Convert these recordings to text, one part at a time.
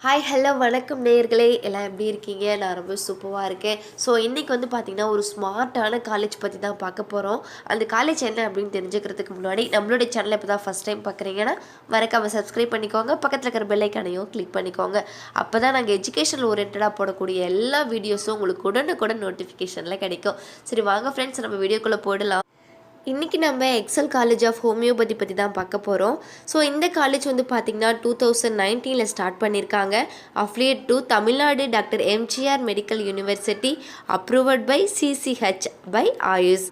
Hi hello வணக்கம் நேயர்களே, எல்லாம் எப்படி இருக்கீங்க? நான் ரொம்ப சூப்பராக இருக்கேன். ஸோ இன்றைக்கி வந்து பார்த்திங்கன்னா ஒரு ஸ்மார்ட்டான காலேஜ் பற்றி தான் பார்க்க போகிறோம். அந்த காலேஜ் என்ன அப்படின்னு தெரிஞ்சுக்கிறதுக்கு முன்னாடி நம்மளுடைய சேனலை இப்போ தான் ஃபஸ்ட் டைம் பார்க்குறீங்கன்னா மறக்காமல் சப்ஸ்கிரைப் பண்ணிக்கோங்க. பக்கத்தில் இருக்கிற பெல் ஐக்கானையும் கிளிக் பண்ணிக்கோங்க. அப்போ தான் நாங்கள் எஜுகேஷனல் ஓரியன்டாக போடக்கூடிய எல்லா வீடியோஸும் உங்களுக்கு உடனுக்குடன் நோட்டிஃபிகேஷனில் கிடைக்கும். சரி வாங்க ஃப்ரெண்ட்ஸ், நம்ம வீடியோக்குள்ளே போடலாம். இன்றைக்கி நம்ம எக்ஸல் காலேஜ் ஆஃப் ஹோமியோபதி பற்றி தான் பார்க்க போகிறோம். ஸோ இந்த காலேஜ் வந்து பார்த்திங்கன்னா 2019 ஸ்டார்ட் பண்ணியிருக்காங்க. Affiliate to Tamil Nadu doctor MGR medical university, approved by CCH by AYUSH.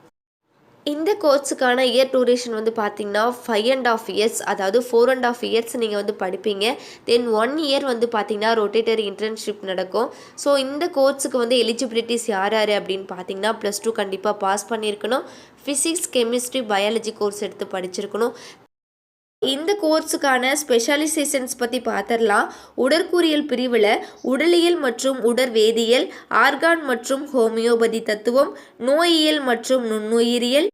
இந்த கோர்ஸுக்கான இயர் டூரேஷன் வந்து பார்த்திங்கன்னா 5.5 இயர்ஸ், அதாவது 4.5 இயர்ஸ் நீங்கள் வந்து படிப்பீங்க. தென் 1 இயர் வந்து பார்த்திங்கன்னா ரொட்டேட்டரி இன்டர்ன்ஷிப் நடக்கும். ஸோ இந்த கோர்ஸுக்கு வந்து எலிஜிபிலிட்டிஸ் யார் யார் அப்படின்னு பார்த்தீங்கன்னா +2 கண்டிப்பாக பாஸ் பண்ணியிருக்கணும். ஃபிசிக்ஸ், கெமிஸ்ட்ரி, பயாலஜி கோர்ஸ் எடுத்து படிச்சிருக்கணும். இந்த கோர்ஸுக்கான ஸ்பெஷலைசேஷன்ஸ் பற்றி பார்த்துடலாம். உடற்கூறியல் பிரிவில் உடலியல் மற்றும் உடற்வேதியியல், ஆர்கான் மற்றும் ஹோமியோபதி தத்துவம், நோயியல் மற்றும் நுண்ணுயிரியல்,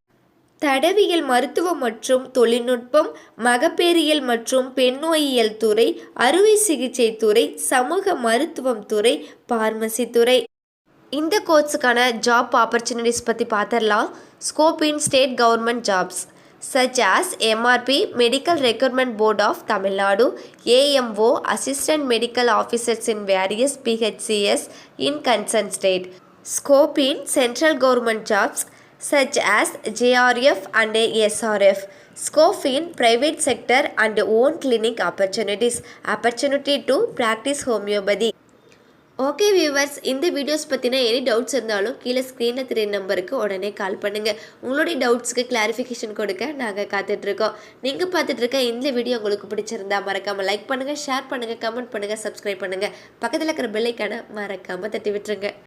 தடவியல் மருத்துவம் மற்றும் தொழில்நுட்பம், மகப்பேறியல் மற்றும் பெண்ணோயியல் துறை, அறுவை சிகிச்சை துறை, சமூக மருத்துவம் துறை, பார்மசி துறை. இந்த கோர்ஸுக்கான ஜாப் ஆப்பர்ச்சுனிட்டிஸ் பற்றி பார்த்துடலாம். Scope in state government jobs such as MRP, Medical Recruitment Board of Tamil Nadu, AMO, Assistant Medical Officers in various PHCS in concerned state. Scope in central government jobs such as JRF and SRF. Scope in private sector and own clinic opportunities. Opportunity to practice homeopathy. Okay viewers, இந்த videos பற்றின any doubts இருந்தாலும் கீழே ஸ்க்ரீனில் தெரிய நம்பருக்கு உடனே கால் பண்ணுங்கள். உங்களுடைய டவுட்ஸ்க்கு கிளாரிஃபிகேஷன் கொடுக்க நாங்கள் காத்துட்ருக்கோம். நீங்கள் பார்த்துட்ருக்க இந்த வீடியோ உங்களுக்கு பிடிச்சிருந்தா மறக்காமல் லைக் பண்ணுங்கள், ஷேர் பண்ணுங்கள், கமெண்ட் பண்ணுங்கள், சப்ஸ்கிரைப் பண்ணுங்கள். பக்கத்தில் இருக்கிற பெல் ஐக்கானை மறக்காமல் தட்டி விட்டுருங்க.